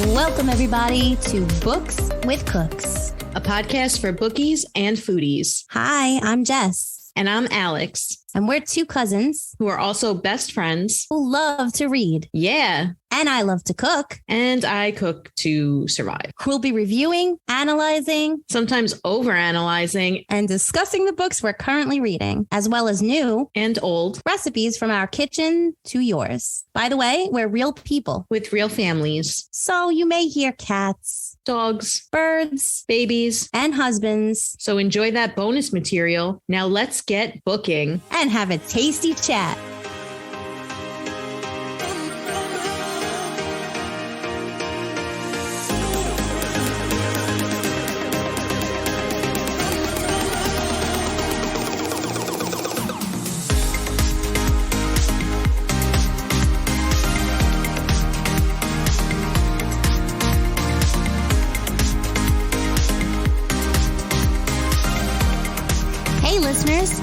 Welcome, everybody, to Books with Cooks, a podcast for bookies and foodies. Hi, I'm Jess. And I'm Alex. And we're two cousins who are also best friends who love to read. Yeah. And I love to cook. And I cook to survive. We'll be reviewing, analyzing, sometimes overanalyzing, and discussing the books we're currently reading, as well as new and old recipes from our kitchen to yours. By the way, we're real people with real families. So you may hear cats, dogs, birds, babies, and husbands. So enjoy that bonus material. Now let's get booking and have a tasty chat.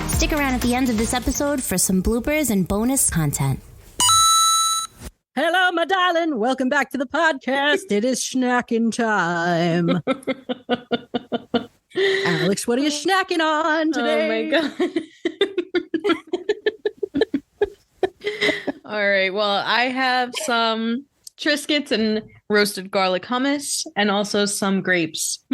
Stick around at the end of this episode for some bloopers and bonus content. Hello, my darling. Welcome back to the podcast. It is snacking time. Alex, what are you snacking on today? Oh, my God. All right. Well, I have some Triscuits and roasted garlic hummus and also some grapes.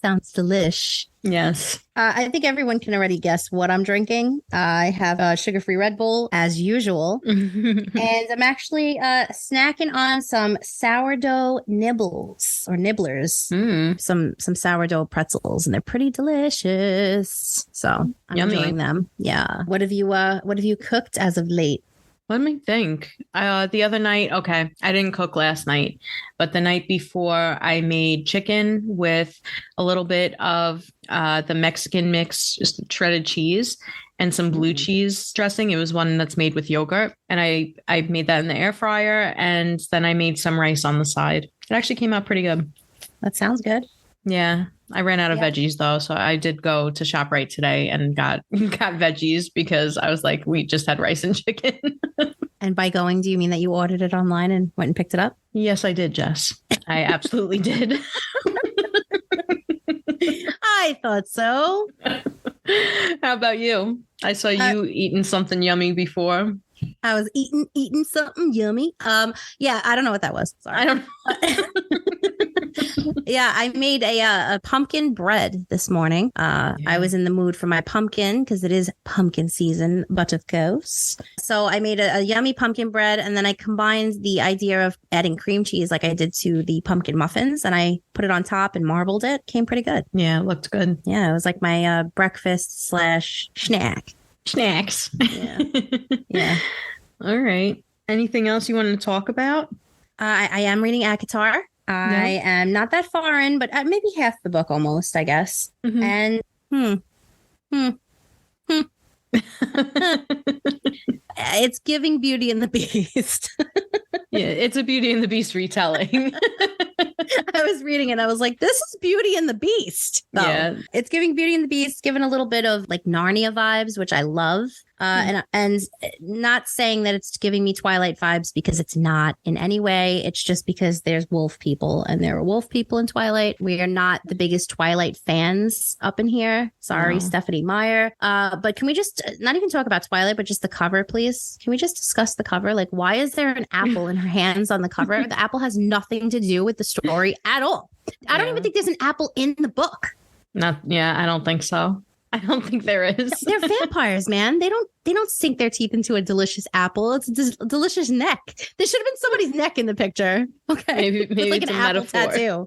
Sounds delish. Yes. I think everyone can already guess what I'm drinking. I have a sugar-free Red Bull, as usual. And I'm actually snacking on some sourdough nibbles or nibblers. Some sourdough pretzels, and they're pretty delicious. So I'm enjoying them. Yeah. What have you cooked as of late? Let me think. The other night, okay, I didn't cook last night, but the night before I made chicken with a little bit of the Mexican mix, just shredded cheese and some blue cheese dressing. It was one that's made with yogurt. And I made that in the air fryer. And then I made some rice on the side. It actually came out pretty good. That sounds good. Yeah. I ran out of veggies though. So I did go to ShopRite today and got veggies because I was like, we just had rice and chicken. And by going, do you mean that you ordered it online and went and picked it up? Yes, I did, Jess. I absolutely did. I thought so. How about you? I saw you eating something yummy before. I was eating something yummy. Yeah, I don't know what that was. Sorry. I don't know. Yeah, I made a pumpkin bread this morning. I was in the mood for my pumpkin because it is pumpkin season, but of course. So I made a yummy pumpkin bread, and then I combined the idea of adding cream cheese like I did to the pumpkin muffins, and I put it on top and marbled it. Came pretty good. Yeah, it looked good. Yeah, it was like my breakfast / snack. Snacks. Yeah. Yeah. All right. Anything else you want to talk about? I am reading ACOTAR. I am not that far in, but maybe half the book almost, I guess. Mm-hmm. And it's giving Beauty and the Beast. Yeah, it's a Beauty and the Beast retelling. I was reading it. I was like, this is Beauty and the Beast. Though. Yeah. It's giving Beauty and the Beast, given a little bit of like Narnia vibes, which I love. And not saying that it's giving me Twilight vibes because it's not in any way. It's just because there's wolf people and there are wolf people in Twilight. We are not the biggest Twilight fans up in here. Sorry, Stephanie Meyer. But can we just not even talk about Twilight, but just the cover, please? Can we just discuss the cover? Like, why is there an apple in her hands on the cover? The apple has nothing to do with the story at all. I don't even think there's an apple in the book. I don't think so. I don't think there is. They're vampires, man. They don't sink their teeth into a delicious apple. It's a delicious neck. There should have been somebody's neck in the picture. Okay, maybe like it's an a apple metaphor. Tattoo.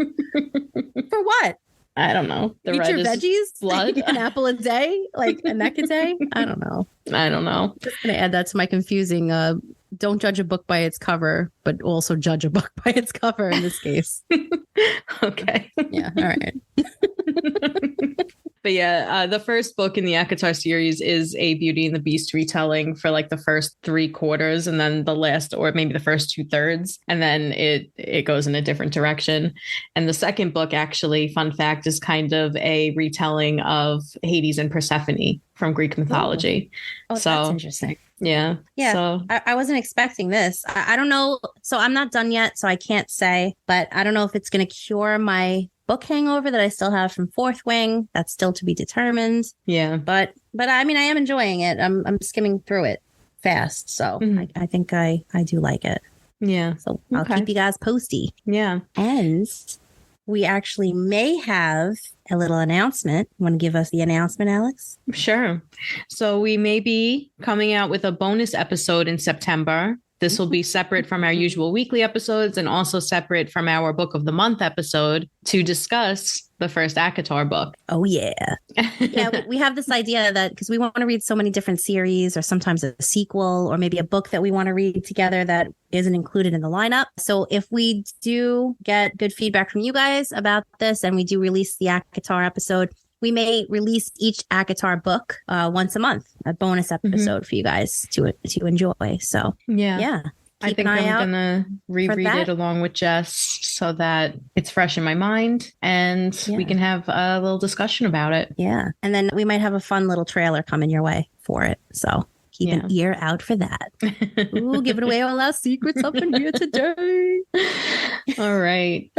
For what? I don't know. The Eat your veggies? Blood. An apple a day? Like a neck a day? I don't know. I'm just gonna add that to my confusing. Don't judge a book by its cover, but also judge a book by its cover in this case. Okay. Yeah. All right. But yeah, the first book in the ACOTAR series is a Beauty and the Beast retelling for like the first 3/4, and then the last, or maybe the first 2/3, and then it goes in a different direction. And the second book, actually, fun fact, is kind of a retelling of Hades and Persephone from Greek mythology. Oh, so that's interesting. Yeah. So I wasn't expecting this. I don't know. So I'm not done yet, so I can't say, but I don't know if it's going to cure my book hangover that I still have from Fourth Wing. That's still to be determined. Yeah. But I mean, I am enjoying it. I'm skimming through it fast. So I think I do like it. Yeah. So I'll keep you guys posty. Yeah. And we actually may have a little announcement. Want to give us the announcement, Alex? Sure. So we may be coming out with a bonus episode in September. This will be separate from our usual weekly episodes and also separate from our Book of the Month episode to discuss the first ACOTAR book. Oh, yeah. Yeah, we have this idea that because we want to read so many different series, or sometimes a sequel, or maybe a book that we want to read together that isn't included in the lineup. So if we do get good feedback from you guys about this and we do release the ACOTAR episode, we may release each ACOTAR book once a month, a bonus episode for you guys to enjoy. So yeah. I think I'm gonna reread it along with Jess so that it's fresh in my mind and we can have a little discussion about it. Yeah. And then we might have a fun little trailer coming your way for it. So keep an ear out for that. Ooh, giving away all our secrets up in here today. All right.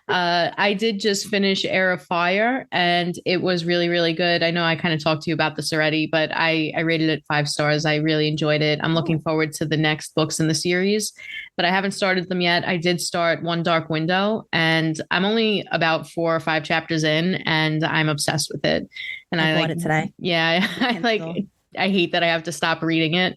I did just finish Heir of Fire, and it was really, really good. I know I kind of talked to you about this already, but I rated it 5 stars. I really enjoyed it. I'm looking forward to the next books in the series, but I haven't started them yet. I did start One Dark Window, and I'm only about 4 or 5 chapters in, and I'm obsessed with it. And I bought it today. Yeah, I hate that I have to stop reading it,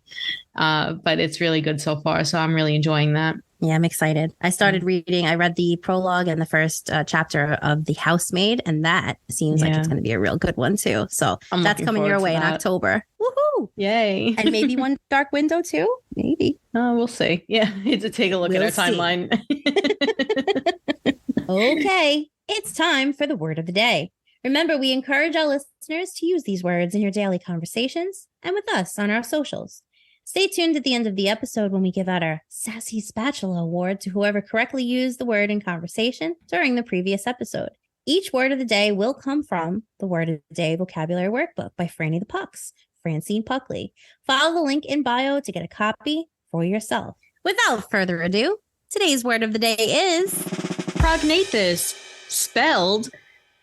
but it's really good so far. So I'm really enjoying that. Yeah, I'm excited. I started reading. I read the prologue and the first chapter of The Housemaid, and that seems like it's going to be a real good one too. So that's coming your way in October. Woohoo! Yay! And maybe One Dark Window too. Maybe. We'll see. Yeah, to take a look at our timeline. Okay, it's time for the word of the day. Remember, we encourage our listeners to use these words in your daily conversations and with us on our socials. Stay tuned at the end of the episode when we give out our Sassy Spatula Award to whoever correctly used the word in conversation during the previous episode. Each word of the day will come from the Word of the Day Vocabulary Workbook by Franny the Pucks, Francine Puckley. Follow the link in bio to get a copy for yourself. Without further ado, today's word of the day is prognathous, spelled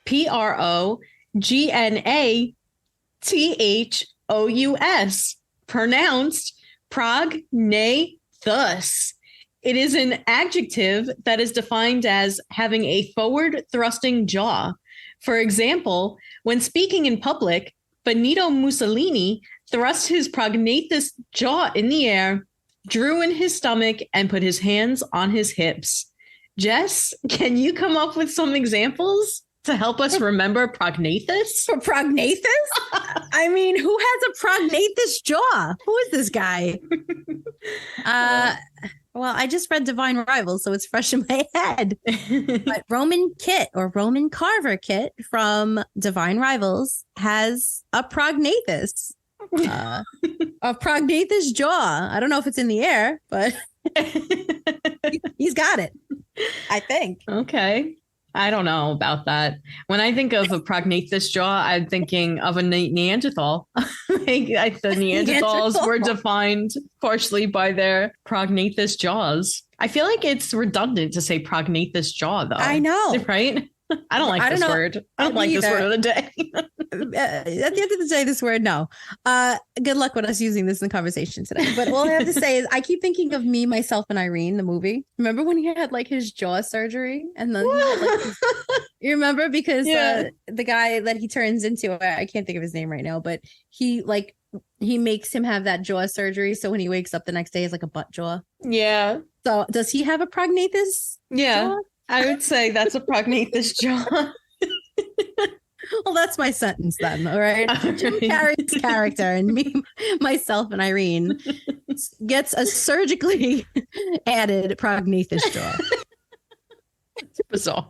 Prognathous, pronounced prognathous. It is an adjective that is defined as having a forward thrusting jaw. For example, when speaking in public, Benito Mussolini thrust his prognathous jaw in the air, drew in his stomach, and put his hands on his hips. Jess, can you come up with some examples to help us remember prognathous? For prognathous? I mean, who has a prognathous jaw? Who is this guy? Well, I just read Divine Rivals, so it's fresh in my head. But Roman Kit or Roman Carver Kit from Divine Rivals has a prognathous. A prognathous jaw. I don't know if it's in the air, but he's got it, I think. Okay. I don't know about that. When I think of a prognathous jaw, I'm thinking of a Neanderthal. The Neanderthals were defined partially by their prognathous jaws. I feel like it's redundant to say prognathous jaw, though. I know. Right? I don't like this word. I don't like this word of the day. At the end of the day, this word, no. Good luck with us using this in the conversation today. But all I have to say is I keep thinking of Me, Myself, and Irene, the movie. Remember when he had like his jaw surgery? And then you remember? Because the guy that he turns into, I can't think of his name right now, but he makes him have that jaw surgery. So when he wakes up the next day, he's like a butt jaw. Yeah. So does he have a prognathous jaw? I would say that's a prognathous jaw. Well, that's my sentence then. All right. Jim Carrey's character and Me, Myself, and Irene gets a surgically added prognathous jaw. It's bizarre.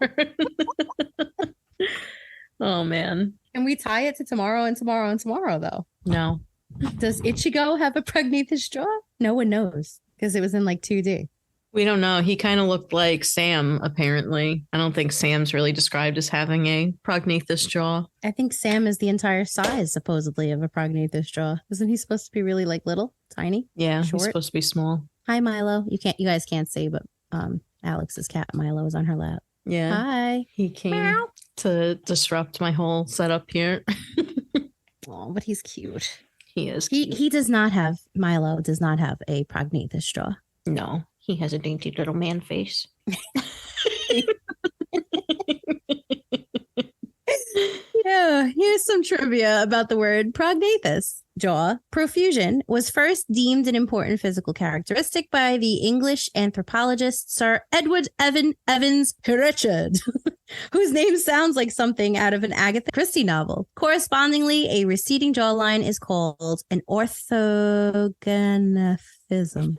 Oh, man. And Can we tie it to tomorrow and tomorrow and tomorrow, though? No. Does Ichigo have a prognathous jaw? No one knows because it was in like 2D. We don't know. He kind of looked like Sam, apparently. I don't think Sam's really described as having a prognathous jaw. I think Sam is the entire size, supposedly, of a prognathous jaw. Isn't he supposed to be really like little, tiny? Yeah, short? he's supposed to be small. Hi, Milo. You guys can't see, but Alex's cat Milo is on her lap. Yeah. Hi. He came Meow. to disrupt my whole setup here. Oh, but he's cute. He is cute. He does not have, Milo does not have a prognathous jaw. No, he has a dainty little man face. Yeah, here's some trivia about the word prognathous. Jaw. Profusion was first deemed an important physical characteristic by the English anthropologist Sir Edward Evans Richard, whose name sounds like something out of an Agatha Christie novel. Correspondingly, a receding jawline is called an orthogonathism.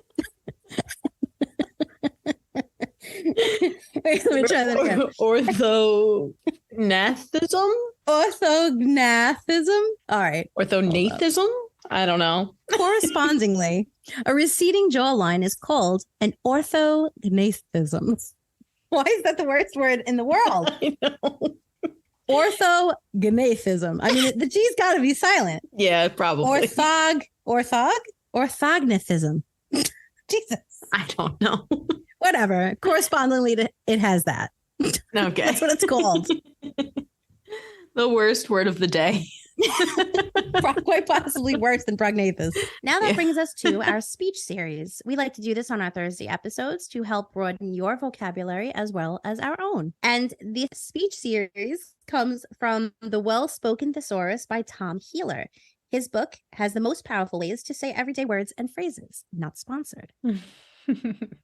Wait, let me try that again. Orthognathism? Orthognathism? All right. Orthognathism? I don't know. Correspondingly, a receding jawline is called an orthognathism. Why is that the worst word in the world? I know. Orthognathism. I mean, the G's got to be silent. Yeah, probably. Orthognathism. Jesus. I don't know. Whatever. Correspondingly, it has that. Okay. That's what it's called. The worst word of the day. Quite possibly worse than prognathous. Now that brings us to our speech series. We like to do this on our Thursday episodes to help broaden your vocabulary as well as our own. And this speech series comes from The Well-Spoken Thesaurus by Tom Healer. His book has the most powerful ways to say everyday words and phrases. Not sponsored.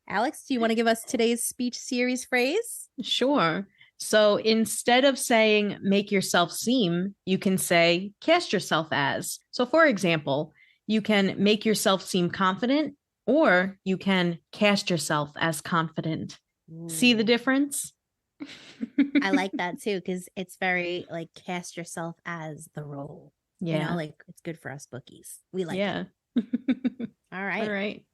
Alex, do you want to give us today's speech series phrase? Sure. So instead of saying make yourself seem, you can say cast yourself as. So for example, you can make yourself seem confident, or you can cast yourself as confident. See the difference? I like that too, because it's very like cast yourself as the role. Yeah. You know, like it's good for us bookies. We like it. All right. All right.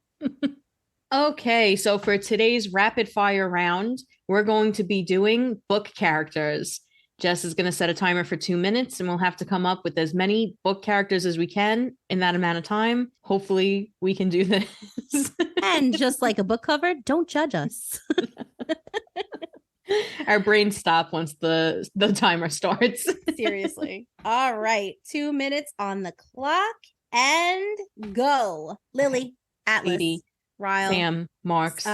Okay, so for today's rapid fire round, we're going to be doing book characters. Jess is going to set a timer for 2 minutes, and we'll have to come up with as many book characters as we can in that amount of time. Hopefully we can do this. And just like a book cover, don't judge us. Our brains stop once the timer starts. Seriously. All right. 2 minutes on the clock and go. Lily, Atlas, Katie, Ryle, Sam, Marks,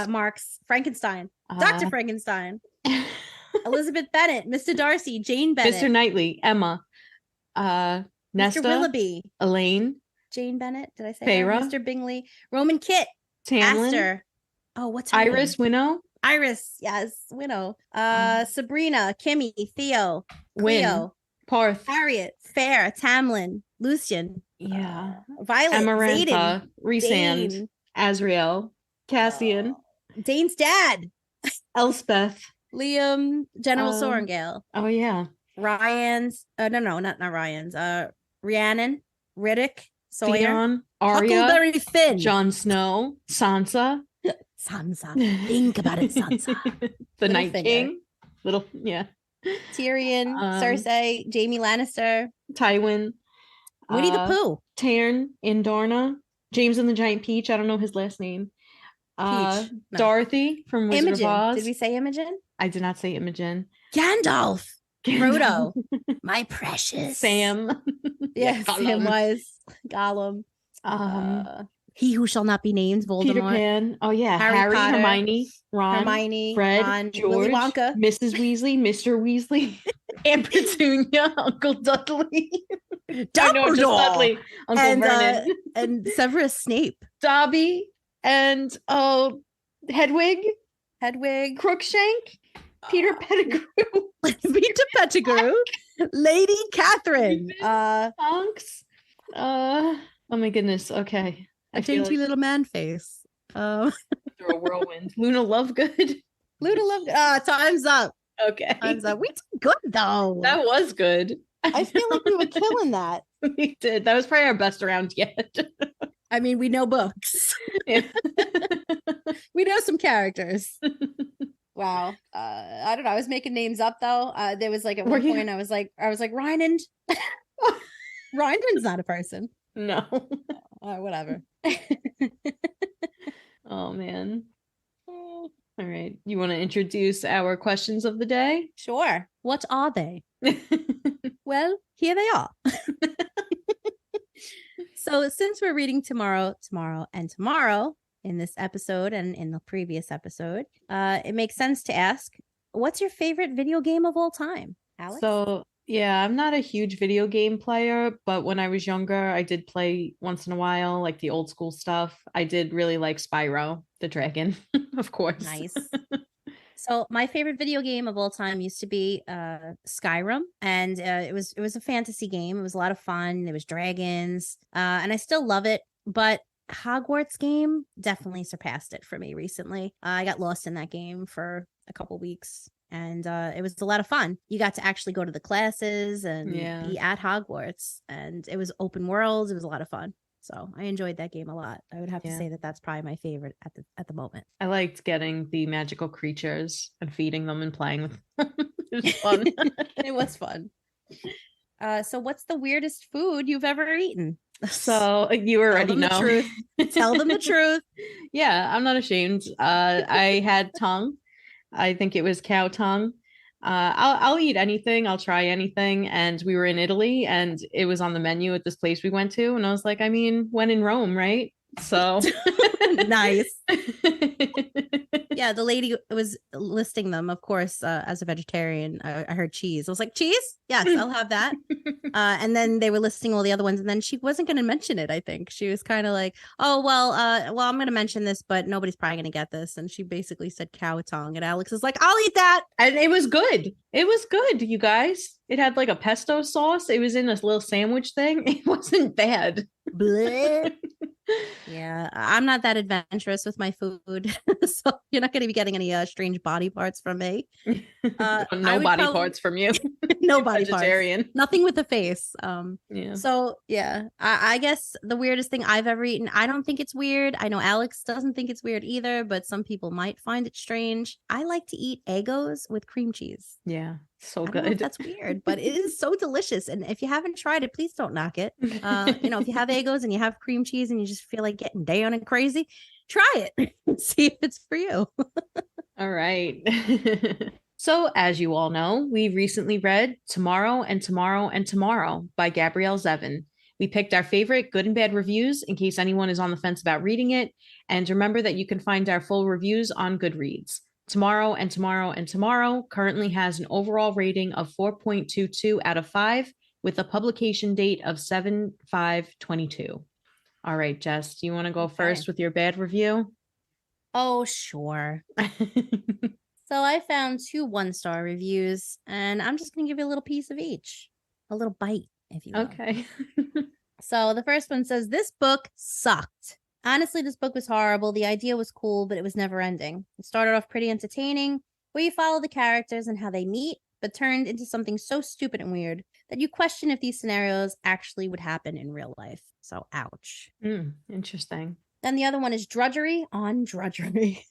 Frankenstein, Dr. Frankenstein, Elizabeth Bennet, Mr. Darcy, Jane Bennet, Mr. Knightley, Emma, Nesta, Mr. Willoughby, Elaine, Jane Bennet. Did I say Feyre, that? Mr. Bingley, Roman Kit, Tamlin, Aster. Oh, what's her Iris, name? Winnow, Iris, yes, Winnow. Sabrina, Kimmy, Theo, Win, Cleo, Parth, Harriet, Fair, Tamlin, Lucian, Violet, Amarantha, Zayden, Rhysand, Dane. Azriel, Cassian, Dane's dad, Elspeth, Liam, General Sorengale. Oh yeah, Ryan's, no, not Ryan's. Rhiannon, Riddick, Sawyer, Theon, Arya, Huckleberry Finn, Jon Snow, Sansa, Sansa. Think about it, Sansa. the Night King, Tyrion, Cersei, Jaime Lannister, Tywin, Winnie the Pooh, Tairn, Indarna, James and the Giant Peach. I don't know his last name. Peach. No. Dorothy from Wizard Imogen. of Oz. Did we say Imogen? I did not say Imogen. Gandalf, Frodo, my precious Sam. Yes, Sam Wise, Gollum. He who shall not be named, Voldemort. Peter Pan. Oh yeah, Harry, Potter, Hermione, Ron, Fred, Ron, George, Willy Wonka, Mrs. Weasley, Mr. Weasley, Aunt Petunia, Uncle Dudley. Dumbledore, Dudley, Uncle Vernon, and Severus Snape, Dobby, and Hedwig, Crookshank, Peter Pettigrew, Peter Pettigrew, Lady Catherine, Tonks. Oh my goodness. Okay. A dainty little man face. Through a whirlwind. Luna Lovegood. Time's up. Okay. Time's up. We did good though. That was good. I feel like we were killing that. We did. That was probably our best round yet. I mean, we know books. Yeah. We know some characters. Wow. I don't know. I was making names up though. There was like at one point I was like Rhinand. Rhinand's not a person. No. Whatever. Oh man. All right. You want to introduce our questions of the day? Sure. What are they? Well, here they are. So since we're reading tomorrow, and tomorrow in this episode and in the previous episode, it makes sense to ask, what's your favorite video game of all time, Alex? So, yeah, I'm not a huge video game player, but when I was younger, I did play once in a while, like the old school stuff. I did really like Spyro the Dragon, of course. Nice. So my favorite video game of all time used to be Skyrim, and it was a fantasy game. It was a lot of fun. There was dragons, and I still love it. But Hogwarts game definitely surpassed it for me recently. I got lost in that game for a couple weeks, and it was a lot of fun. You got to actually go to the classes and be at Hogwarts, and it was open world. It was a lot of fun. So I enjoyed that game a lot. I would have to say that that's probably my favorite at the moment. I liked getting the magical creatures and feeding them and playing with them. It was fun. It was fun. So what's the weirdest food you've ever eaten? So you already know. Tell them the truth. Yeah, I'm not ashamed. I had tongue. I think it was cow tongue. I'll eat anything. I'll try anything. And we were in Italy and it was on the menu at this place we went to. And I was like, I mean, when in Rome, right? So nice. Yeah, the lady was listing them, of course, as a vegetarian. I heard cheese. I was like, cheese? Yes, I'll have that. And then they were listing all the other ones, and then she wasn't going to mention it. I think she was kind of like, "Oh well, I'm going to mention this, but nobody's probably going to get this." And she basically said cow tongue, and Alex is like, "I'll eat that," and it was good. It was good, you guys. It had like a pesto sauce. It was in this little sandwich thing. It wasn't bad. Yeah, I'm not that adventurous with my food, so you're not going to be getting any strange body parts from me. No body parts from you. No body vegetarian parts. Nothing with the face. Yeah. So yeah, I guess the weirdest thing I've ever eaten. I don't think it's weird. I know Alex doesn't think it's weird either, but some people might find it strange. I like to eat Eggos with cream cheese. Yeah. So I don't know if good. that's weird, but it is so delicious. And if you haven't tried it, please don't knock it. If you have Eggos and you have cream cheese and you just feel like getting down and crazy, try it. See if it's for you. All right. So as you all know, we recently read Tomorrow and Tomorrow and Tomorrow by Gabrielle Zevin. We picked our favorite good and bad reviews in case anyone is on the fence about reading it. And remember that you can find our full reviews on Goodreads. Tomorrow and Tomorrow and Tomorrow currently has an overall rating of 4.22 out of 5 with a publication date of 7/5/22. All right, Jess, do you want to go first with your bad review? Oh, sure. So I found 2 1-star reviews, and I'm just going to give you a little piece of each, a little bite, if you will. Okay. So the first one says, this book sucked. Honestly, this book was horrible. The idea was cool, but it was never ending. It started off pretty entertaining, where you follow the characters and how they meet, but turned into something so stupid and weird that you question if these scenarios actually would happen in real life. So, ouch. Interesting. Then the other one is drudgery on drudgery.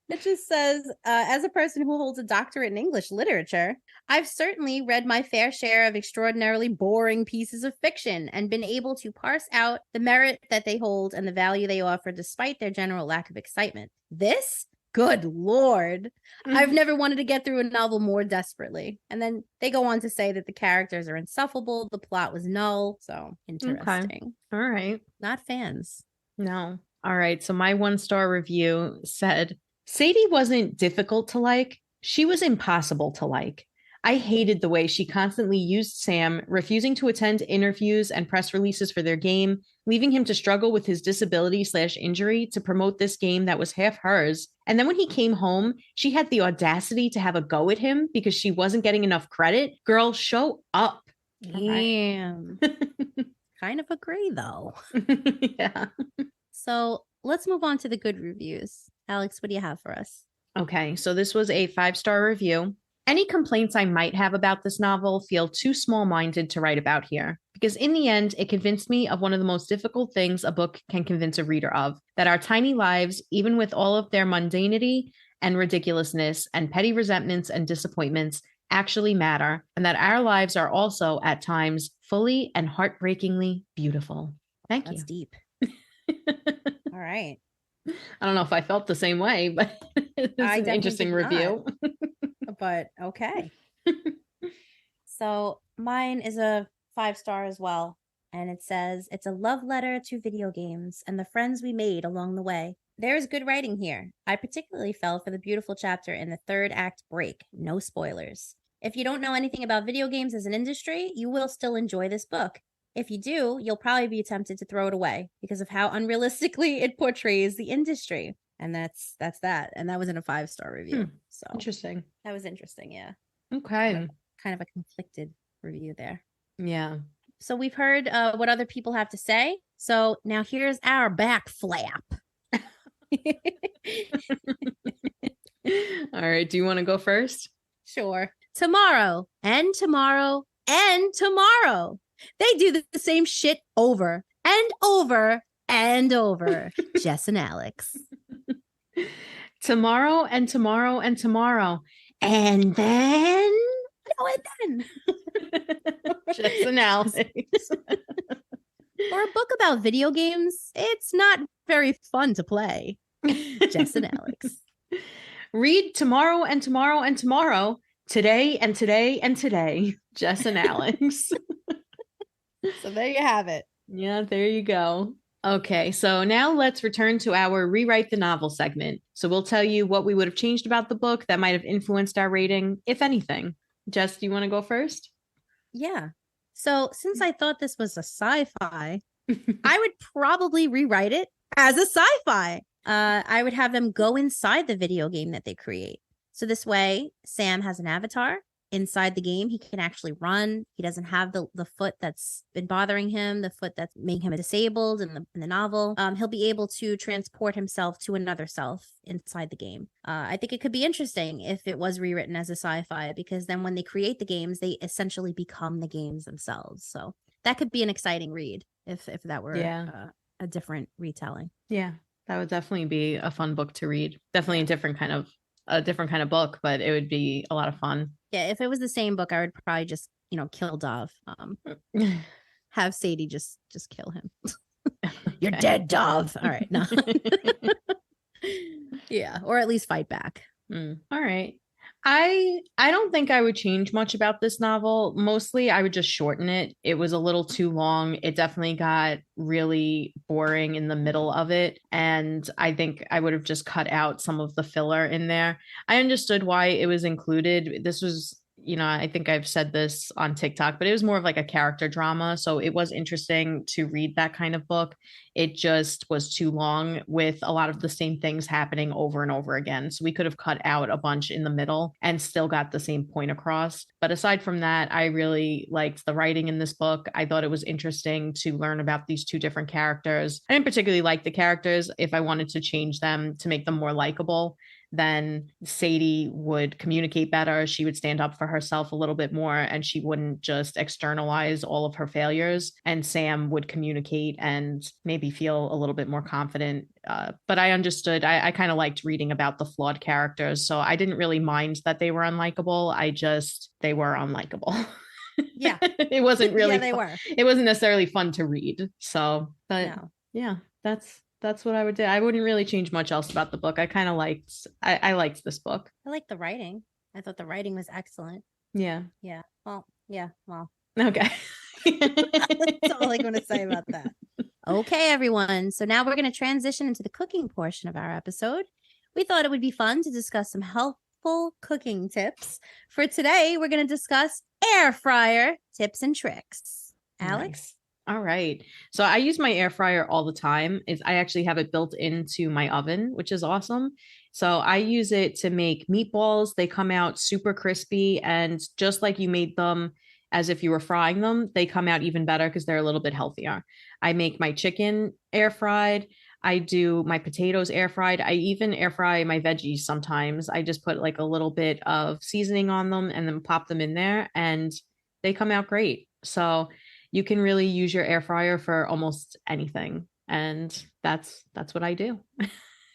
It just says, as a person who holds a doctorate in English literature, I've certainly read my fair share of extraordinarily boring pieces of fiction and been able to parse out the merit that they hold and the value they offer despite their general lack of excitement. This? Good Lord. I've never wanted to get through a novel more desperately. And then they go on to say that the characters are insufferable. The plot was null. So interesting. Okay. All right. Not fans. No. All right. So my 1-star review said, Sadie wasn't difficult to like. She was impossible to like. I hated the way she constantly used Sam, refusing to attend interviews and press releases for their game, leaving him to struggle with his disability/injury to promote this game that was half hers. And then when he came home, she had the audacity to have a go at him because she wasn't getting enough credit. Girl, show up. Damn. Kind of agree, though. Yeah. So let's move on to the good reviews. Alex, what do you have for us? Okay, so this was a 5-star review. Any complaints I might have about this novel feel too small-minded to write about here, because in the end, it convinced me of one of the most difficult things a book can convince a reader of, that our tiny lives, even with all of their mundanity and ridiculousness and petty resentments and disappointments, actually matter, and that our lives are also, at times, fully and heartbreakingly beautiful. Thank you. That's deep. All right. I don't know if I felt the same way, but it's an interesting review. But okay. So mine is a 5-star as well. And it says, it's a love letter to video games and the friends we made along the way. There is good writing here. I particularly fell for the beautiful chapter in the 3rd act break. No spoilers. If you don't know anything about video games as an industry, you will still enjoy this book. If you do, you'll probably be tempted to throw it away because of how unrealistically it portrays the industry. And that's that. And that was in a 5-star review. So interesting. That was interesting. Yeah. Okay. Kind of a conflicted review there. Yeah. So we've heard what other people have to say. So now here's our back flap. All right. Do you want to go first? Sure. Tomorrow and tomorrow and tomorrow. They do the same shit over and over and over. Jess and Alex. Tomorrow and tomorrow and tomorrow. And then. Oh, and then. Jess and Alex. For a book about video games, it's not very fun to play. Jess and Alex. Read tomorrow and tomorrow and tomorrow. Today and today and today. Jess and Alex. So there you have it. Yeah, there you go. Okay, so now let's return to our rewrite the novel segment. So we'll tell you what we would have changed about the book that might have influenced our rating, if anything. Jess, do you want to go first? Yeah. So since I thought this was a sci-fi, I would probably rewrite it as a sci-fi. I would have them go inside the video game that they create. So this way, Sam has an avatar. Inside the game, he can actually run. He doesn't have the foot that's been bothering him, the foot that's making him disabled in the novel. He'll be able to transport himself to another self inside the game. I think it could be interesting if it was rewritten as a sci-fi, because then when they create the games, they essentially become the games themselves. So that could be an exciting read if that were a different retelling. Yeah, that would definitely be a fun book to read. Definitely a different kind of book, but it would be a lot of fun. Yeah, if it was the same book, I would probably just, kill Dov. Have Sadie just kill him. You're dead, Dov. All right, no. Yeah, or at least fight back. All right. I don't think I would change much about this novel. Mostly, I would just shorten it. It was a little too long. It definitely got really boring in the middle of it. And I think I would have just cut out some of the filler in there. I understood why it was included. This was, I think I've said this on TikTok, but it was more of like a character drama. So it was interesting to read that kind of book. It just was too long with a lot of the same things happening over and over again. So we could have cut out a bunch in the middle and still got the same point across. But aside from that, I really liked the writing in this book. I thought it was interesting to learn about these two different characters. I didn't particularly like the characters. If I wanted to change them to make them more likable, then Sadie would communicate better. She would stand up for herself a little bit more, and she wouldn't just externalize all of her failures. And Sam would communicate and maybe feel a little bit more confident. But I understood. I kind of liked reading about the flawed characters. So I didn't really mind that they were unlikable. They were unlikable. Yeah. It wasn't really, they were. It wasn't necessarily fun to read. So, but No. yeah, that's what I would do. I wouldn't really change much else about the book. I kind of I liked this book. I liked the writing. I thought the writing was excellent. Yeah. Yeah. Well, yeah. Well. Okay. That's all I'm going to say about that. Okay, everyone. So now we're going to transition into the cooking portion of our episode. We thought it would be fun to discuss some helpful cooking tips. For today, we're going to discuss air fryer tips and tricks. Alex? Nice. All right. So I use my air fryer all the time. I actually have it built into my oven, which is awesome. So I use it to make meatballs. They come out super crispy, and just like you made them as if you were frying them, they come out even better because they're a little bit healthier. I make my chicken air fried. I do my potatoes air fried. I even air fry my veggies sometimes. I just put like a little bit of seasoning on them and then pop them in there, and they come out great. So you can really use your air fryer for almost anything. And that's what I do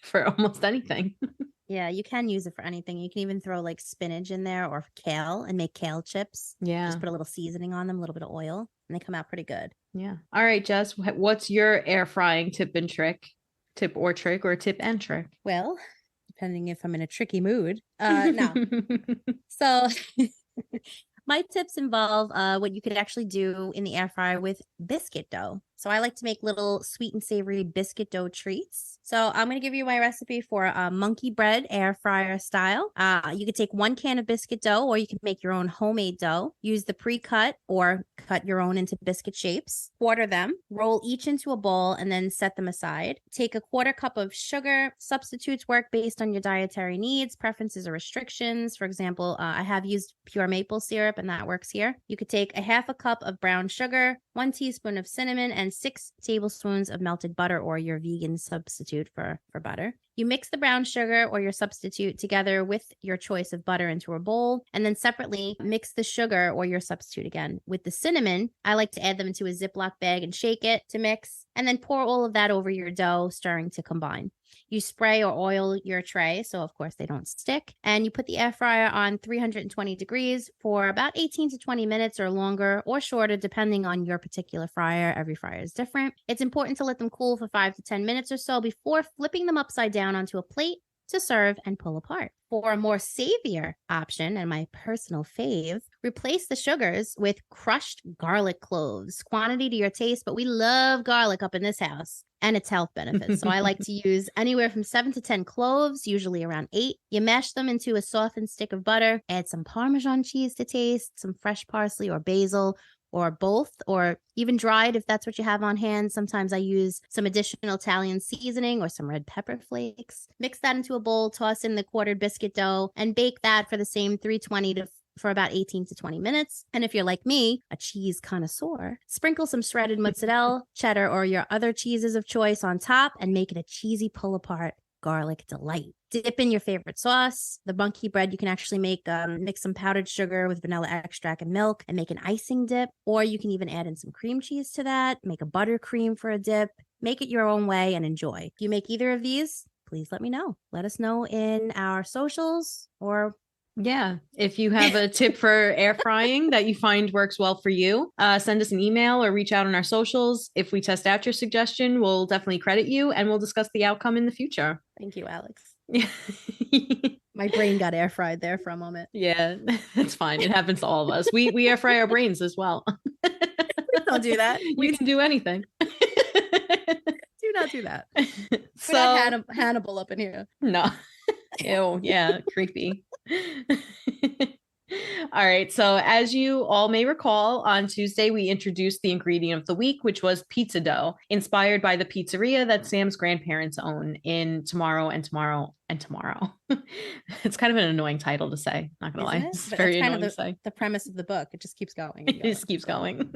for almost anything. Yeah, you can use it for anything. You can even throw like spinach in there or kale and make kale chips. Yeah. Just put a little seasoning on them, a little bit of oil, and they come out pretty good. Yeah. All right, Jess, what's your air frying tip and trick? Tip or tip and trick? Well, depending if I'm in a tricky mood. No. So my tips involve what you could actually do in the air fryer with biscuit dough. So I like to make little sweet and savory biscuit dough treats. So I'm going to give you my recipe for monkey bread air fryer style. You could take 1 can of biscuit dough, or you can make your own homemade dough. Use the pre-cut or cut your own into biscuit shapes. Quarter them, roll each into a bowl, and then set them aside. Take a 1/4 cup of sugar. Substitutes work based on your dietary needs, preferences, or restrictions. For example, I have used pure maple syrup, and that works here. You could take a 1/2 cup of brown sugar, 1 teaspoon of cinnamon, and 6 tablespoons of melted butter, or your vegan substitute for butter. You mix the brown sugar or your substitute together with your choice of butter into a bowl, and then separately mix the sugar or your substitute again. With the cinnamon, I like to add them into a Ziploc bag and shake it to mix, and then pour all of that over your dough, stirring to combine. You spray or oil your tray, so of course they don't stick. And you put the air fryer on 320 degrees for about 18 to 20 minutes or longer or shorter, depending on your particular fryer. Every fryer is different. It's important to let them cool for 5 to 10 minutes or so before flipping them upside down onto a plate to serve and pull apart. For a more savior option, and my personal fave, replace the sugars with crushed garlic cloves. Quantity to your taste, but we love garlic up in this house and its health benefits. So I like to use anywhere from 7 to 10 cloves, usually around 8. You mash them into a softened stick of butter, add some Parmesan cheese to taste, some fresh parsley or basil, or both, or even dried if that's what you have on hand. Sometimes I use some additional Italian seasoning or some red pepper flakes. Mix that into a bowl, toss in the quartered biscuit dough, and bake that for the same 320 for about 18 to 20 minutes. And if you're like me, a cheese connoisseur, sprinkle some shredded mozzarella, cheddar, or your other cheeses of choice on top and make it a cheesy pull-apart garlic delight. Dip in your favorite sauce. The monkey bread, you can actually make, mix some powdered sugar with vanilla extract and milk and make an icing dip. Or you can even add in some cream cheese to that, make a buttercream for a dip, make it your own way and enjoy. If you make either of these, please let me know. Let us know in our socials or yeah. If you have a tip for air frying that you find works well for you, send us an email or reach out on our socials. If we test out your suggestion, we'll definitely credit you and we'll discuss the outcome in the future. Thank you, Alex. Yeah. My brain got air fried there for a moment. Yeah, that's fine. It happens to all of us. We air fry our brains as well. Please don't do that. You can do anything. Do not do that. So, we're not Hannibal up in here. No. Ew, yeah, creepy. All right. So as you all may recall, on Tuesday, we introduced the ingredient of the week, which was pizza dough, inspired by the pizzeria that Sam's grandparents own in Tomorrow and Tomorrow and Tomorrow. It's kind of an annoying title to say, not gonna lie. It's very annoying to say. The premise of the book. It just keeps going. It just keeps going.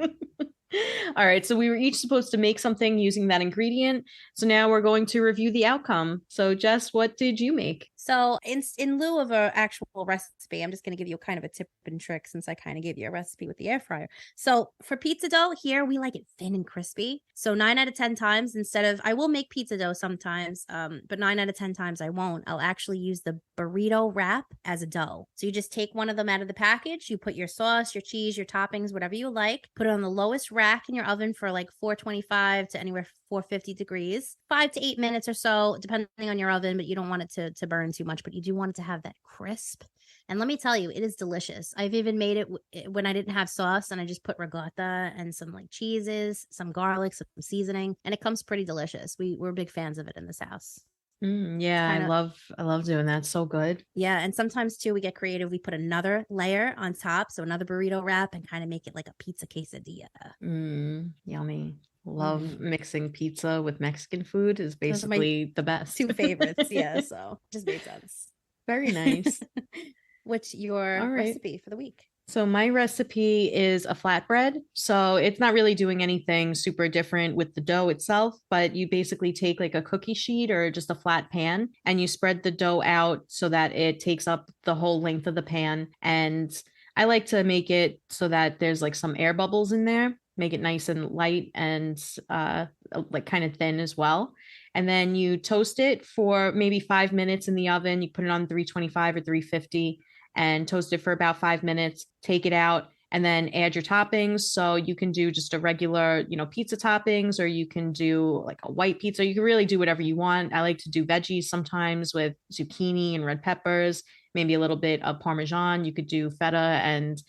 All right. So we were each supposed to make something using that ingredient. So now we're going to review the outcome. So Jess, what did you make? So in lieu of an actual recipe, I'm just going to give you kind of a tip and trick since I kind of gave you a recipe with the air fryer. So for pizza dough here, we like it thin and crispy. So 9 out of 10 times, I will make pizza dough sometimes, but 9 out of 10 times I won't. I'll actually use the burrito wrap as a dough. So you just take one of them out of the package, you put your sauce, your cheese, your toppings, whatever you like, put it on the lowest rack in your oven for like 425 to anywhere 450 degrees, 5 to 8 minutes or so, depending on your oven, but you don't want it to burn too much, but you do want it to have that crisp. And let me tell you, it is delicious. I've even made it when I didn't have sauce and I just put ricotta and some like cheeses, some garlic, some seasoning, and it comes pretty delicious. We're big fans of it in this house. Yeah, I love doing that. So good. Yeah. And sometimes too, we get creative. We put another layer on top. So another burrito wrap and kind of make it like a pizza quesadilla. Yummy. Love mixing pizza with Mexican food is basically the best. 2 favorites. Yeah. So just made sense. Very nice. What's your recipe for the week? So my recipe is a flatbread. So it's not really doing anything super different with the dough itself, but you basically take like a cookie sheet or just a flat pan and you spread the dough out so that it takes up the whole length of the pan. And I like to make it so that there's like some air bubbles in there, make it nice and light and like kind of thin as well. And then you toast it for maybe 5 minutes in the oven. You put it on 325 or 350 and toast it for about 5 minutes, take it out, and then add your toppings. So you can do just a regular, pizza toppings, or you can do like a white pizza. You can really do whatever you want. I like to do veggies sometimes with zucchini and red peppers, maybe a little bit of Parmesan. You could do feta and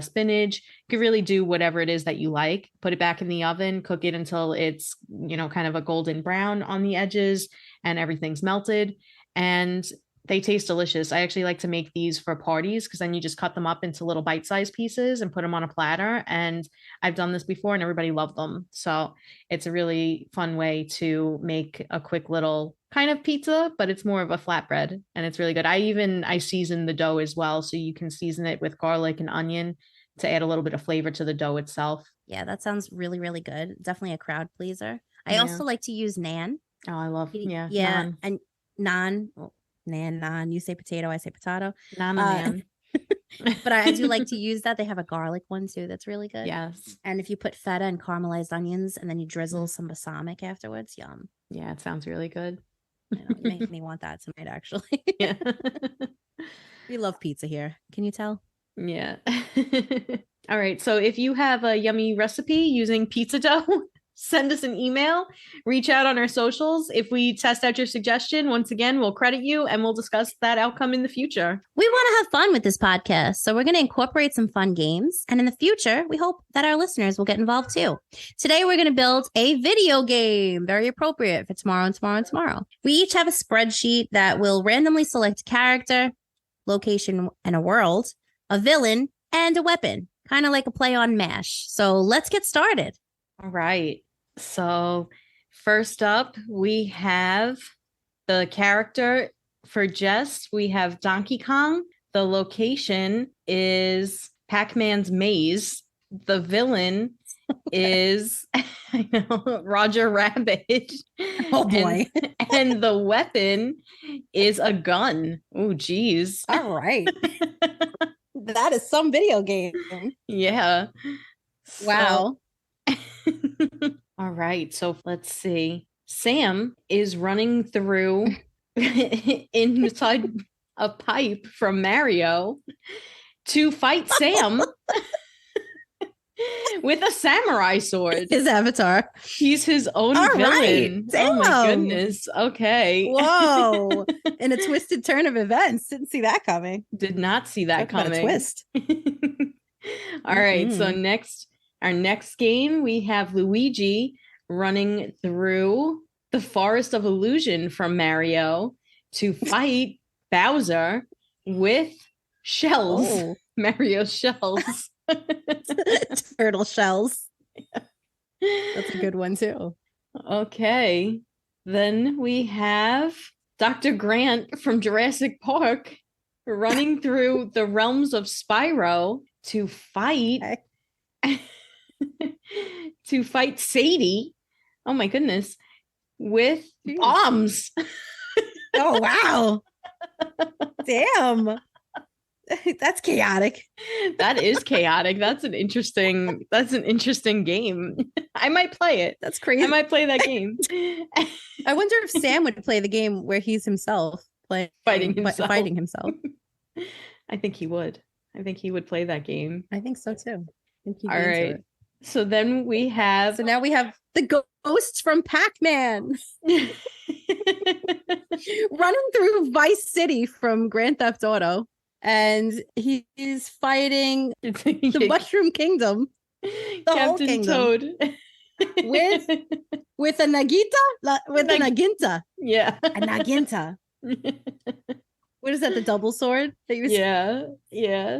spinach. You could really do whatever it is that you like. Put it back in the oven, cook it until it's, kind of a golden brown on the edges and everything's melted. And they taste delicious. I actually like to make these for parties because then you just cut them up into little bite-sized pieces and put them on a platter. And I've done this before and everybody loved them. So it's a really fun way to make a quick little kind of pizza, but it's more of a flatbread and it's really good. I season the dough as well. So you can season it with garlic and onion to add a little bit of flavor to the dough itself. Yeah, that sounds really, really good. Definitely a crowd pleaser. I also like to use naan. Oh, I love, naan. And naan. Well, naan. You say potato, I say potato. Naan. But I do like to use that. They have a garlic one too that's really good. Yes. And if you put feta and caramelized onions and then you drizzle some balsamic afterwards, yum. Yeah, it sounds really good. You make me want that tonight, actually. Yeah. We love pizza here. Can you tell? Yeah. All right. So if you have a yummy recipe using pizza dough, send us an email, reach out on our socials. If we test out your suggestion, once again, we'll credit you and we'll discuss that outcome in the future. We want to have fun with this podcast, so we're going to incorporate some fun games. And in the future, we hope that our listeners will get involved too. Today, we're going to build a video game, very appropriate for tomorrow and tomorrow and tomorrow. We each have a spreadsheet that will randomly select a character, location, and a world, a villain, and a weapon, kind of like a play on MASH. So let's get started. All right. So first up, we have the character for Jess. We have Donkey Kong. The location is Pac-Man's maze. The villain is Roger Rabbit. Oh boy. And the weapon is a gun. Oh, geez. All right. That is some video game. Yeah. Wow. All right. So let's see. Sam is running through inside a pipe from Mario to fight Sam with a samurai sword. His avatar. He's his own All villain. Right. Damn. Oh my goodness. Okay. Whoa. In a twisted turn of events. Didn't see that coming. Did not see that Talk about coming. a twist. All right. So our next game, we have Luigi running through the Forest of Illusion from Mario to fight Bowser with shells. Oh. Mario shells. Turtle shells. That's a good one too. Okay. Then we have Dr. Grant from Jurassic Park running through the realms of Spyro to fight Sadie. Oh my goodness. With bombs. Oh wow. Damn. That's chaotic. That is chaotic. That's an interesting game. I might play it. That's crazy. I might play that game. I wonder if Sam would play the game where he's himself fighting himself. I think he would. I think he would play that game. I think so too. All right. So then we have... So now we have the ghost from Pac-Man running through Vice City from Grand Theft Auto. And he's fighting the Mushroom Kingdom. The whole Captain kingdom. Toad. with a Nagita? With a Naginta. Yeah. A Naginta. What is that, the double sword that you Yeah.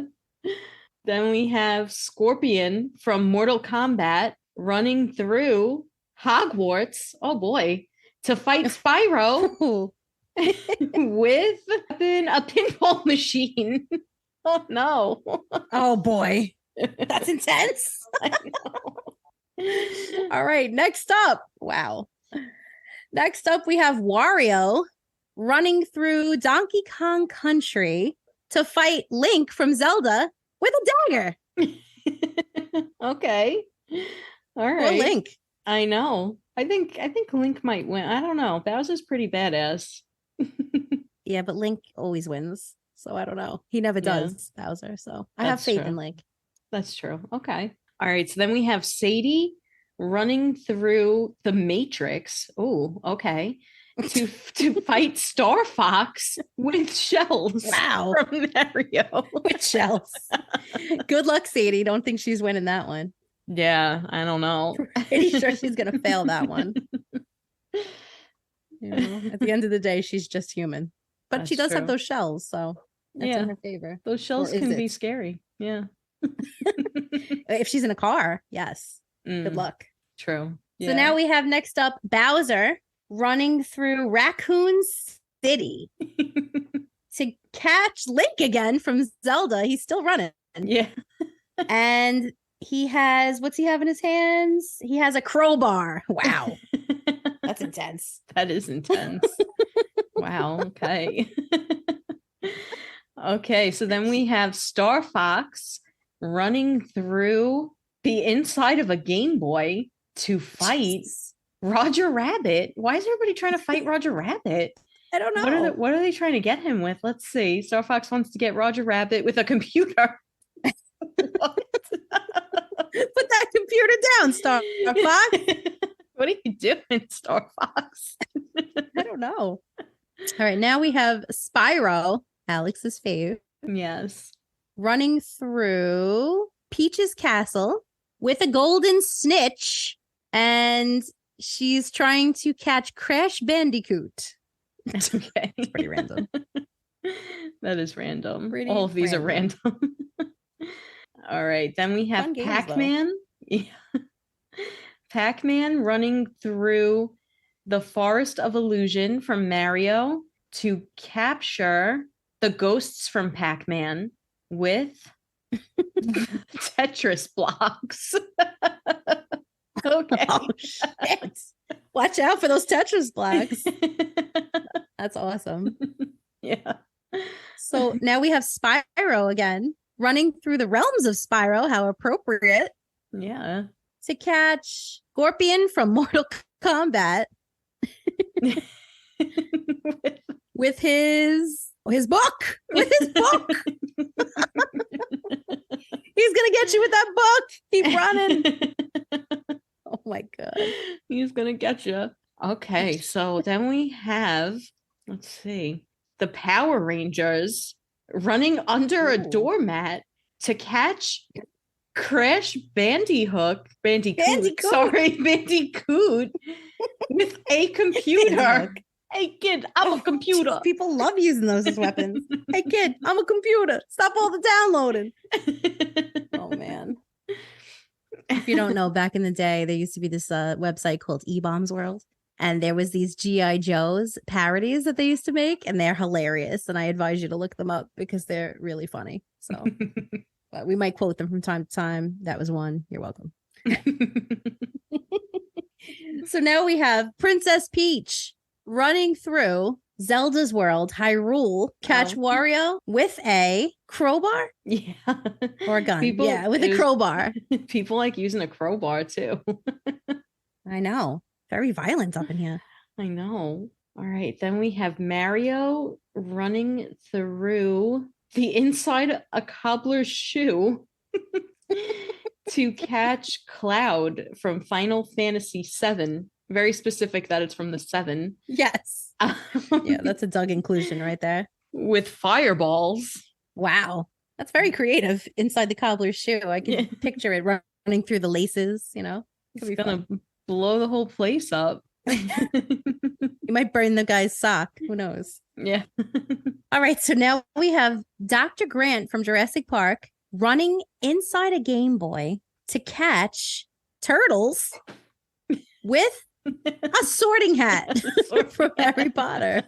Then we have Scorpion from Mortal Kombat running through Hogwarts. Oh boy. To fight Spyro with a pinball machine. Oh, no. Oh, boy. That's intense. I know. All right, next up. Wow. Next up, we have Wario running through Donkey Kong Country to fight Link from Zelda with a dagger. Okay. All right. Or Link. I know. I think Link might win. I don't know. Bowser's pretty badass. Yeah, but Link always wins. So I don't know. He never does, Bowser. So I have faith in Link. That's true. Okay. All right. So then we have Sadie running through the Matrix. Oh, okay. To fight Star Fox with shells. Wow. From Mario. With shells. Good luck, Sadie. Don't think she's winning that one. Yeah, I don't know. Pretty sure she's gonna fail that one. You know, at the end of the day, she's just human. But That's she does true. have those shells, so that's in her favor. Those shells Or is can be it? scary. Yeah. If she's in a car, yes. Good Mm, luck. true. So now we have next up Bowser running through Raccoon City to catch Link again from Zelda. He's still running. Yeah. And he has, what's he have in his hands? He has a crowbar. Wow. That's intense. That is intense. Wow. Okay. Okay. So then we have Star Fox running through the inside of a Game Boy to fight Roger Rabbit. Why is everybody trying to fight Roger Rabbit? I don't know. What are they trying to get him with? Let's see. Star Fox wants to get Roger Rabbit with a computer. Put that computer down, Star Fox. What are you doing, Star Fox? I don't know. All right, now we have Spyro, Alex's fave, Yes. running through Peach's castle with a golden snitch, and she's trying to catch Crash Bandicoot. Okay. It's pretty random. That is random. Pretty All of these are random. All right. Then we have Fun games, Pac-Man. Yeah. Pac-Man running through the Forest of Illusion from Mario to capture the ghosts from Pac-Man with Tetris blocks. Okay. Oh, shit. Watch out for those Tetris blocks. That's awesome. Yeah. So now we have Spyro again, running through the realms of Spyro. How appropriate. Yeah. To catch Scorpion from Mortal Kombat with his book. With his book. He's gonna get you with that book. Keep running. Oh my god. He's gonna get you. Okay, so then we have, let's see, the Power Rangers running under a doormat to catch Crash Bandicoot with a computer. Hey kid, I'm a computer. Geez, people love using those as weapons. Hey kid, I'm a computer. Stop all the downloading. Oh man. If you don't know, back in the day, there used to be this website called E-Bombs World. And there was these G.I. Joe's parodies that they used to make, and they're hilarious. And I advise you to look them up because they're really funny. So but we might quote them from time to time. That was one. You're welcome. So now we have Princess Peach running through Zelda's world, Hyrule, catch Wario with a crowbar? Yeah. Or a gun. With a crowbar. People like using a crowbar too. I know. Very violent up in here. I know. All right. Then we have Mario running through the inside of a cobbler's shoe to catch Cloud from Final Fantasy VII. Very specific that it's from the 7. Yes. Yeah, that's a Doug inclusion right there. With fireballs. Wow. That's very creative inside the cobbler's shoe. I can picture it running through the laces, you know. It's going to blow the whole place up. You might burn the guy's sock. Who knows? Yeah. All right. So now we have Dr. Grant from Jurassic Park running inside a Game Boy to catch turtles with a sorting hat from Harry Potter.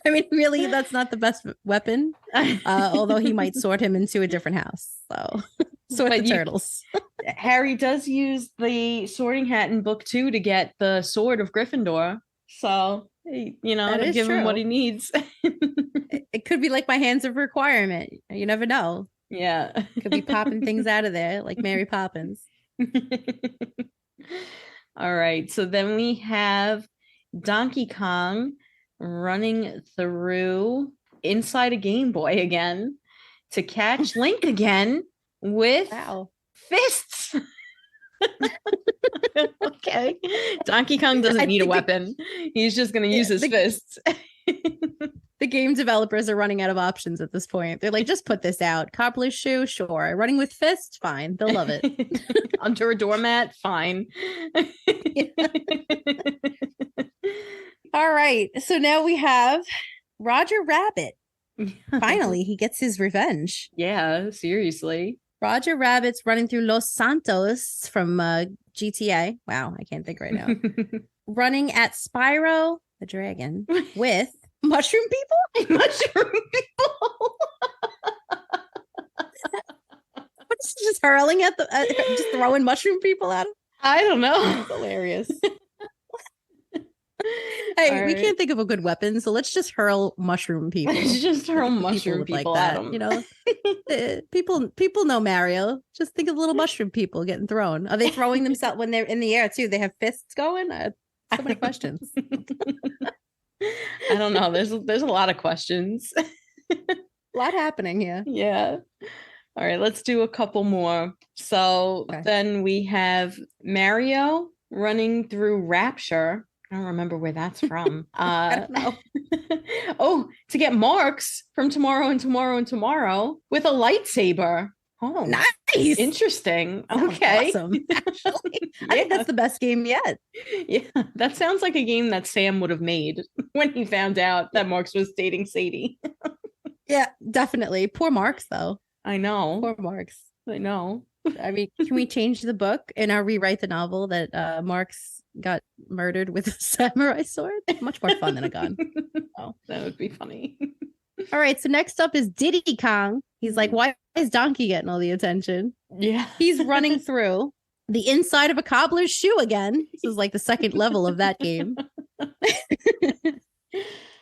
I mean, really, that's not the best weapon. Although he might sort him into a different house. So sort the turtles. Harry does use the sorting hat in book 2 to get the sword of Gryffindor. So, you know, to give him what he needs. It could be like my hands of requirement. You never know. Yeah. Could be popping things out of there like Mary Poppins. All right. So then we have Donkey Kong running through inside a Game Boy again to catch Link again with fists. Okay. Donkey Kong doesn't need a weapon. He's just going to use his fists. The game developers are running out of options at this point. They're like, just put this out. Cobbler's shoe, sure. Running with fists, fine. They'll love it. Under a doormat, fine. All right. So now we have Roger Rabbit. Finally, he gets his revenge. Yeah, seriously. Roger Rabbit's running through Los Santos from GTA. Wow, I can't think right now. Running at Spyro the Dragon with mushroom people? Mushroom people. What is he just hurling at the just throwing mushroom people at him? I don't know. That's hilarious. Hey, we can't think of a good weapon, so let's just hurl mushroom people. Let's just hurl mushroom people like at that. them. You know, people know Mario. Just think of little mushroom people getting thrown. Are they throwing themselves when they're in the air too? They have fists going. So many questions. I don't know. There's a lot of questions. A lot happening here. Yeah. All right, let's do a couple more. So then we have Mario running through Rapture. I don't remember where that's from. I don't know. Oh, to get marks from Tomorrow and Tomorrow and Tomorrow with a lightsaber. Oh, nice. Interesting. Okay. Awesome. Actually, I think that's the best game yet. Yeah, that sounds like a game that Sam would have made when he found out that Marks was dating Sadie. Yeah, definitely. Poor Marks, though. I know. Poor Marks. I know. I mean, can we change the book and rewrite the novel that Marks got murdered with a samurai sword? Much more fun than a gun. Oh, that would be funny. All right, so next up is Diddy Kong. He's like, why is Donkey getting all the attention? Yeah. He's running through the inside of a cobbler's shoe again. This is like the second level of that game.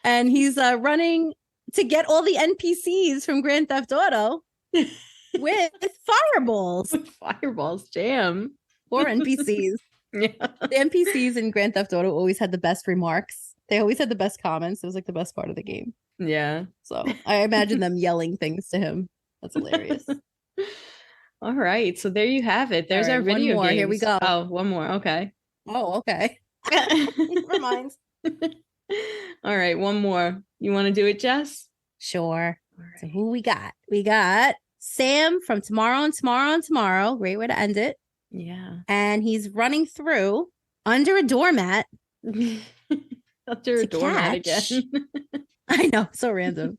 And he's running to get all the NPCs from Grand Theft Auto with fireballs. With fireballs, jam. Or NPCs. Yeah. The NPCs in Grand Theft Auto always had the best remarks. They always had the best comments. It was like the best part of the game. Yeah. So I imagine them yelling things to him. That's hilarious. All right. So there you have it. There's our video one more. games. Here we go. Oh, one more. Okay. Oh, okay. Never mind. All right. One more. You want to do it, Jess? Sure. Right. So who we got? We got Sam from Tomorrow and Tomorrow and Tomorrow. Great way to end it. Yeah. And he's running through under a doormat. Under a doormat again. I know. So random.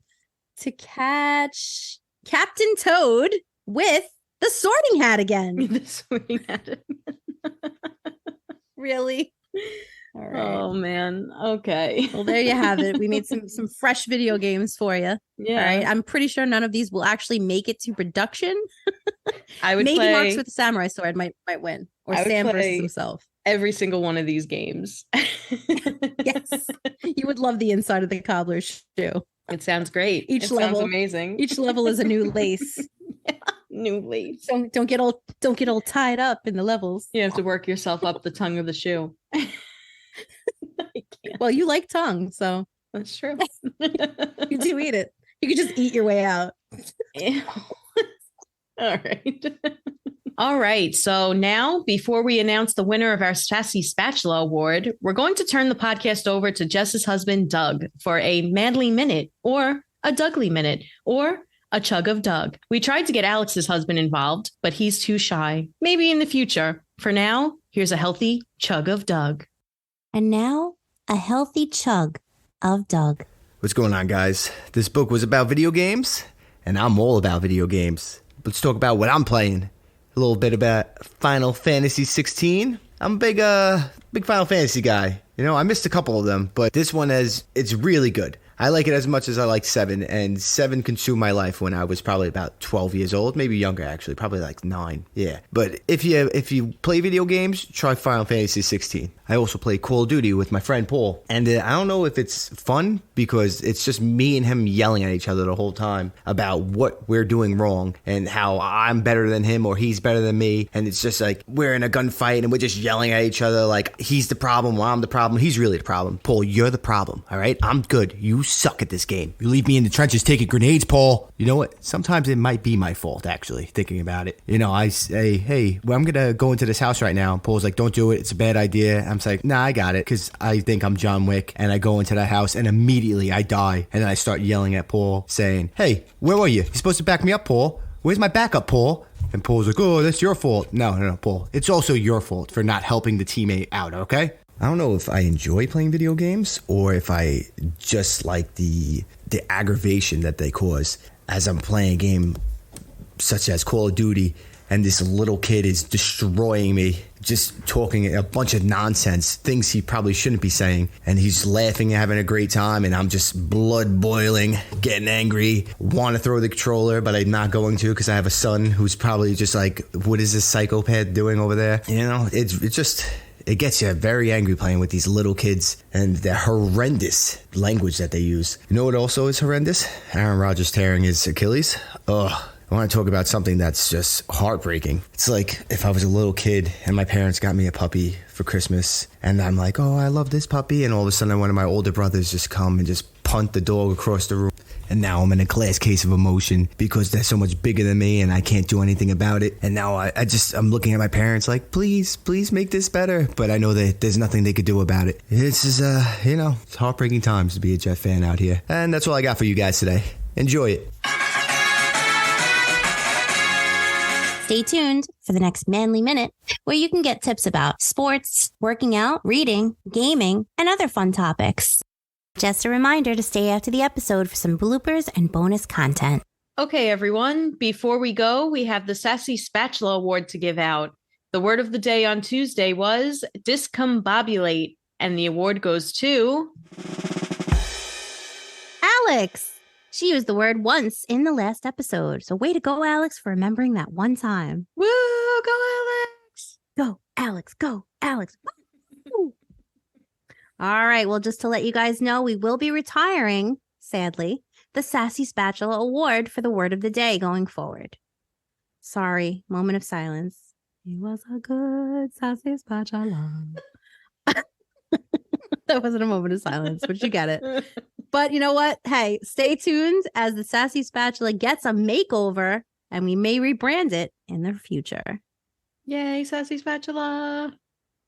To catch Captain Toad with the sorting hat again. The sorting hat. Really? All right. Oh man. Okay. Well, there you have it. We made some fresh video games for you. Yeah. All right. I'm pretty sure none of these will actually make it to production. I would maybe Marks with the samurai sword might win, or Sam versus himself. Every single one of these games. Yes, you would love the inside of the cobbler's shoe. It sounds great. Each level, sounds amazing. Each level is a new lace. Yeah, new lace. Don't get all tied up in the levels. You have to work yourself up the tongue of the shoe. Well, you like tongue, so that's true. You do eat it. You could just eat your way out. Yeah. All right. All right. So now, before we announce the winner of our Sassy Spatula Award, we're going to turn the podcast over to Jess's husband, Doug, for a manly minute, or a Dougly minute, or a chug of Doug. We tried to get Alex's husband involved, but he's too shy. Maybe in the future. For now, here's a healthy chug of Doug. And now, a healthy chug of Doug. What's going on, guys? This book was about video games, and I'm all about video games. Let's talk about what I'm playing. A little bit about Final Fantasy 16. I'm a big Final Fantasy guy. You know, I missed a couple of them, but this one it's really good. I like it as much as I like 7, and 7 consumed my life when I was probably about 12 years old, maybe younger actually, probably like 9. Yeah. But if you play video games, try Final Fantasy 16. I also play Call of Duty with my friend Paul, and I don't know if it's fun because it's just me and him yelling at each other the whole time about what we're doing wrong and how I'm better than him or he's better than me, and it's just like we're in a gunfight and we're just yelling at each other like he's the problem or I'm the problem. He's really the problem. Paul, you're the problem, all right? I'm good. You suck at this game. You leave me in the trenches taking grenades, Paul. You know what? Sometimes it might be my fault, actually, thinking about it. You know, I say, hey, well, I'm going to go into this house right now. Paul's like, don't do it. It's a bad idea. I'm like, nah, I got it, because I think I'm John Wick, and I go into that house, and immediately I die, and then I start yelling at Paul, saying, hey, where were you? You're supposed to back me up, Paul. Where's my backup, Paul? And Paul's like, oh, that's your fault. No, Paul. It's also your fault for not helping the teammate out, okay? I don't know if I enjoy playing video games or if I just like the aggravation that they cause as I'm playing a game such as Call of Duty, and this little kid is destroying me, just talking a bunch of nonsense, things he probably shouldn't be saying, and he's laughing and having a great time, and I'm just blood boiling, getting angry, want to throw the controller, but I'm not going to because I have a son who's probably just like, what is this psychopath doing over there? You know, it's just... It gets you very angry playing with these little kids and the horrendous language that they use. You know what also is horrendous? Aaron Rodgers tearing his Achilles. Ugh. I want to talk about something that's just heartbreaking. It's like if I was a little kid and my parents got me a puppy for Christmas and I'm like, oh, I love this puppy. And all of a sudden one of my older brothers just come and just punt the dog across the room. And now I'm in a glass case of emotion because they're so much bigger than me and I can't do anything about it. And now I'm looking at my parents like, please make this better. But I know that there's nothing they could do about it. This is, it's heartbreaking times to be a Jet fan out here. And that's all I got for you guys today. Enjoy it. Stay tuned for the next Manly Minute, where you can get tips about sports, working out, reading, gaming, and other fun topics. Just a reminder to stay after the episode for some bloopers and bonus content. Okay, everyone. Before we go, we have the Sassy Spatula Award to give out. The word of the day on Tuesday was discombobulate, and the award goes to... Alex! She used the word once in the last episode. So way to go, Alex, for remembering that one time. Woo! Go, Alex! Go, Alex! Go, Alex! Woo! All right. Well, just to let you guys know, we will be retiring, sadly, the Sassy Spatula Award for the word of the day going forward. Sorry. Moment of silence. It was a good Sassy Spatula. That wasn't a moment of silence, but you get it. But you know what? Hey, stay tuned as the Sassy Spatula gets a makeover and we may rebrand it in the future. Yay, Sassy Spatula.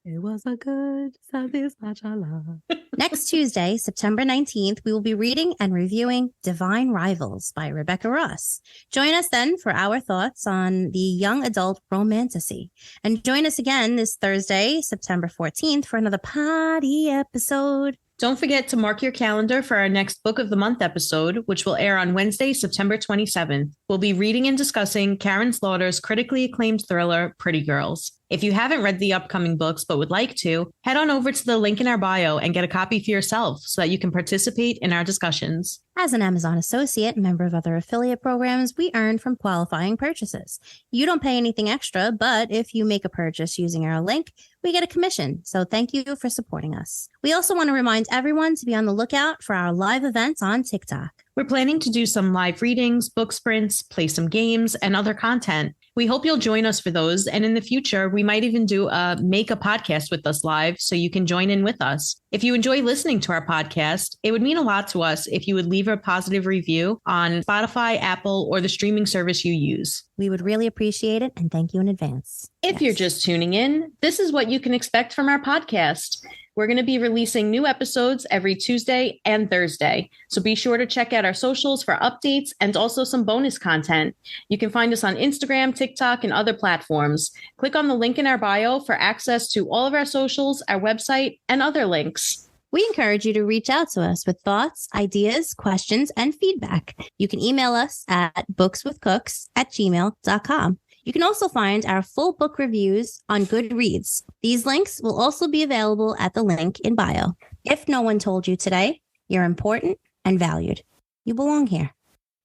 It was a good Sassy Spatula. Next Tuesday, September 19th, we will be reading and reviewing Divine Rivals by Rebecca Ross. Join us then for our thoughts on the young adult romantasy. And join us again this Thursday, September 14th, for another poddy episode. Don't forget to mark your calendar for our next Book of the Month episode, which will air on Wednesday, September 27th. We'll be reading and discussing Karen Slaughter's critically acclaimed thriller, Pretty Girls. If you haven't read the upcoming books but would like to, head on over to the link in our bio and get a copy for yourself so that you can participate in our discussions. As an Amazon associate, member of other affiliate programs, we earn from qualifying purchases. You don't pay anything extra, but if you make a purchase using our link, we get a commission. So thank you for supporting us. We also want to remind everyone to be on the lookout for our live events on TikTok. We're planning to do some live readings, book sprints, play some games, and other content. We hope you'll join us for those. And in the future, we might even do a make a podcast with us live so you can join in with us. If you enjoy listening to our podcast, it would mean a lot to us if you would leave a positive review on Spotify, Apple, or the streaming service you use. We would really appreciate it, and thank you in advance. If you're just tuning in, this is what you can expect from our podcast. We're going to be releasing new episodes every Tuesday and Thursday. So be sure to check out our socials for updates and also some bonus content. You can find us on Instagram, TikTok, and other platforms. Click on the link in our bio for access to all of our socials, our website, and other links. We encourage you to reach out to us with thoughts, ideas, questions, and feedback. You can email us at bookswithcooks@gmail.com. You can also find our full book reviews on Goodreads. These links will also be available at the link in bio. If no one told you today, you're important and valued. You belong here.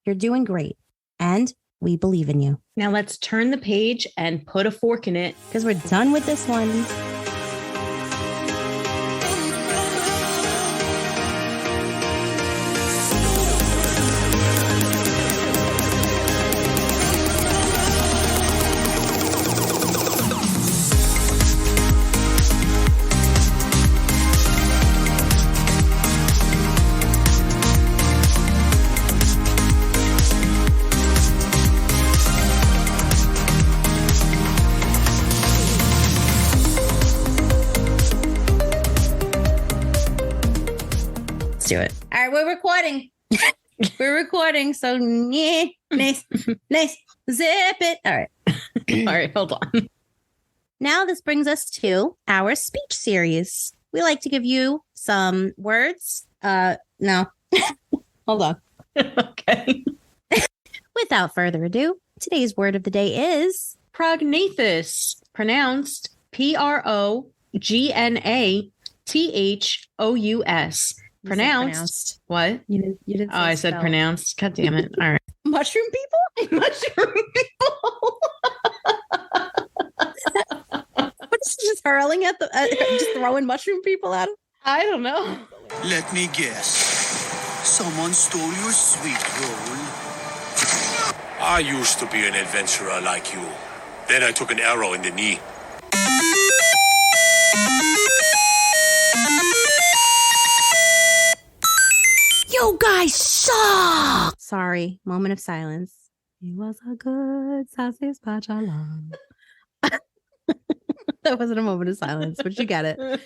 You're doing great. And we believe in you. Now let's turn the page and put a fork in it. Because we're done with this one. Do it. All right, we're recording. We're recording. So nice, zip it. All right. All right, hold on. Now this brings us to our speech series. We like to give you some words. No. Hold on. Okay. Without further ado, today's word of the day is prognathous, pronounced Prognathous. Pronounced. What? You didn't. I said spell. pronounced. God damn it. All right. Mushroom people? Mushroom people. What is she just hurling at just throwing mushroom people at him? I don't know. Let me guess. Someone stole your sweet roll. I used to be an adventurer like you. Then I took an arrow in the knee. You guys suck! Sorry. Moment of silence. It was a good sassy spatula. That wasn't a moment of silence, but you get it.